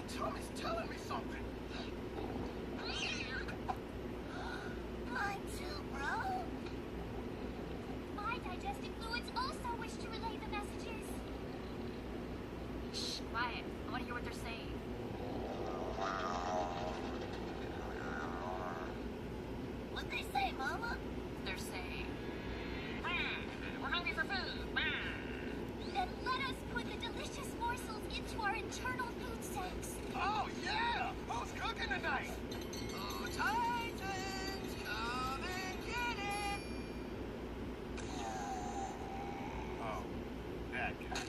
tummy's telling me something. Mine too, bro. My digestive fluids also wish to relay the messages. Shh, quiet. I want to hear what they're saying. What'd they say, Mama? They're saying, we're hungry for food. Then let us put the delicious morsels into our internal food sacks. Oh, yeah! Who's cooking tonight? Oh, Titans, come and get it! Oh, that guy.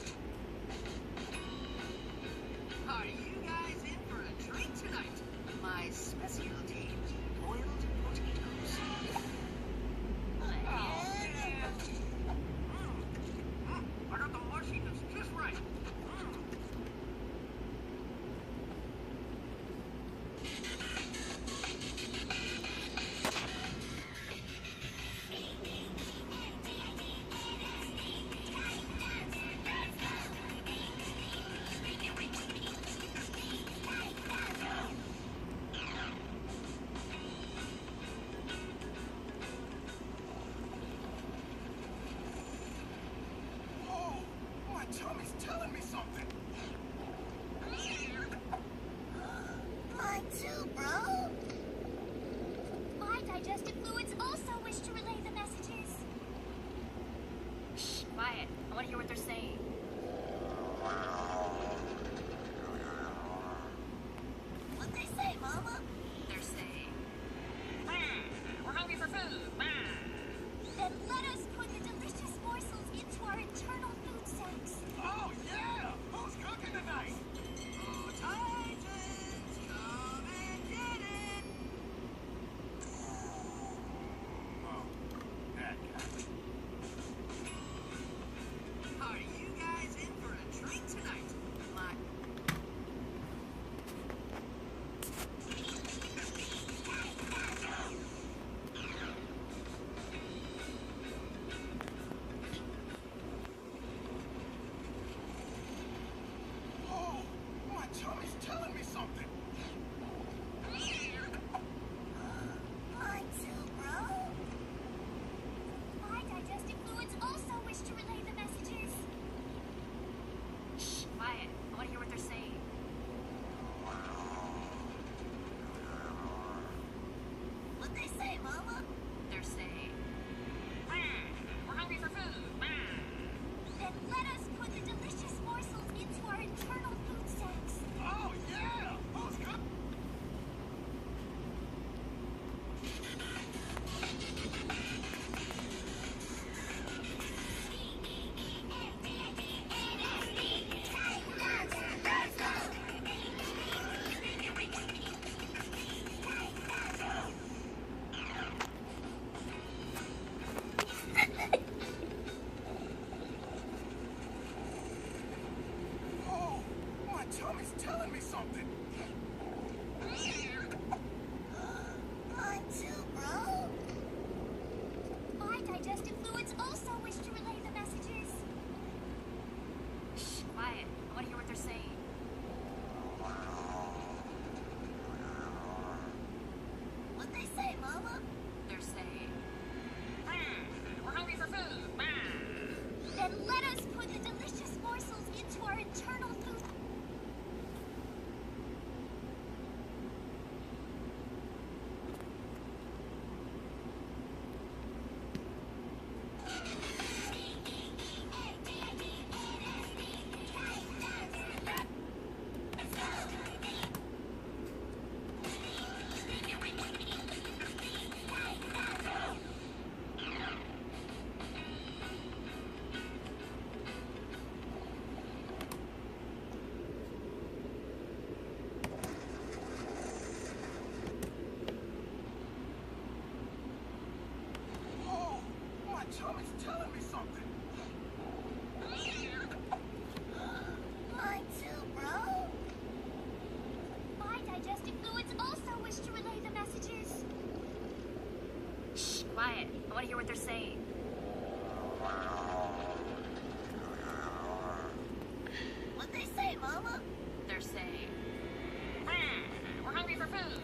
Are you guys in for a treat tonight? My specialty, boiled potatoes. I got the mushiness just right. Oh, my tummy's telling me something. Mine too, bro. My digestive fluids also wish to relay the messages. Shh, quiet. I want to hear what they're saying. What'd they say, Mama? They're saying, we're hungry for food. Then let us put the delicious morsels into our internal food sacks. Oh, yeah! Who's cooking tonight? Oh, Titans, come and get it. Oh, that guy. Are you guys in for a treat tonight? My Oh, my tummy's telling me something. Mine too, bro. My digestive fluids also wish to relay the messages. Shh, quiet. I want to hear what they're saying. What'd they say, Mama? They're saying, we're hungry for food. Then let us put the delicious morsels into our internal food sacks. Oh, yeah! Who's cooking? Oh, my tummy's telling me something. Mine too, bro. My digestive fluids also wish to relay the messages. shh, quiet. I want to hear what they're saying. What'd they say, Mama? They're saying, we're hungry for food. Then let us put the delicious morsels into our internal food. Oh, my tummy's telling me something. Mine too, bro. My digestive fluids also wish to relay the messages. Shh, quiet. I want to hear what they're saying. What'd they say, Mama? They're saying, hungry for food.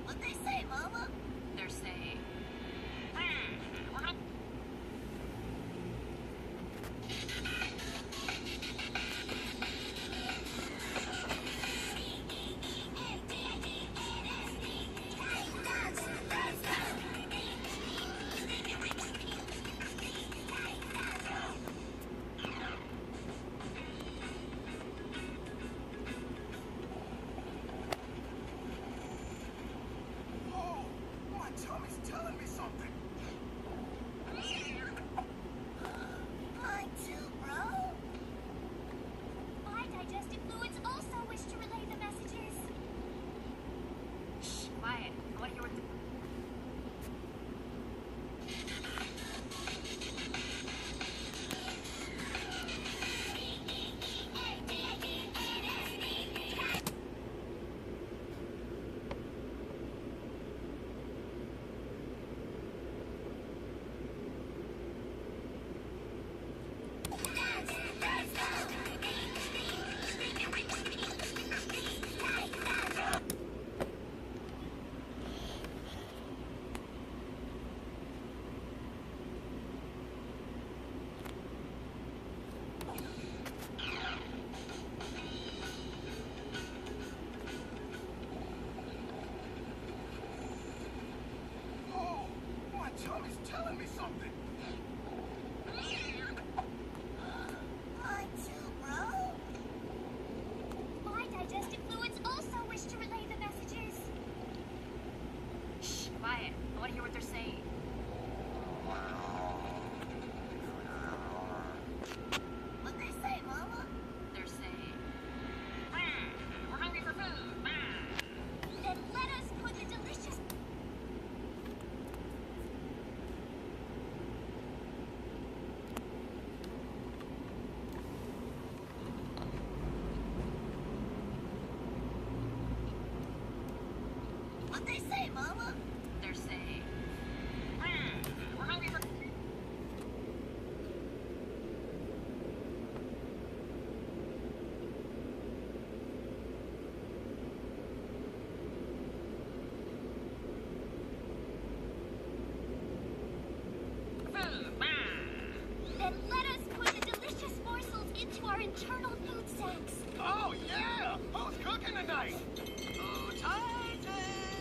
What they say, Mama? They're saying, we're not. Oh, my tummy's telling me something. Mine too, bro. My digestive fluids also wish to relay the messages. Shh, quiet. I want to hear what. Oh, my tummy's telling me something. Mine too, bro. My digestive fluids also wish to relay the messages. Shh, quiet. I want to hear what they're saying. What they say, Mama? They're saying, we're hungry for food. Then let us put the delicious. What they say, Mama? They're saying, we're hungry for. Food. Then let us put the delicious morsels into our internal food sacks. Oh, yeah! Who's cooking tonight? Oh, Titans!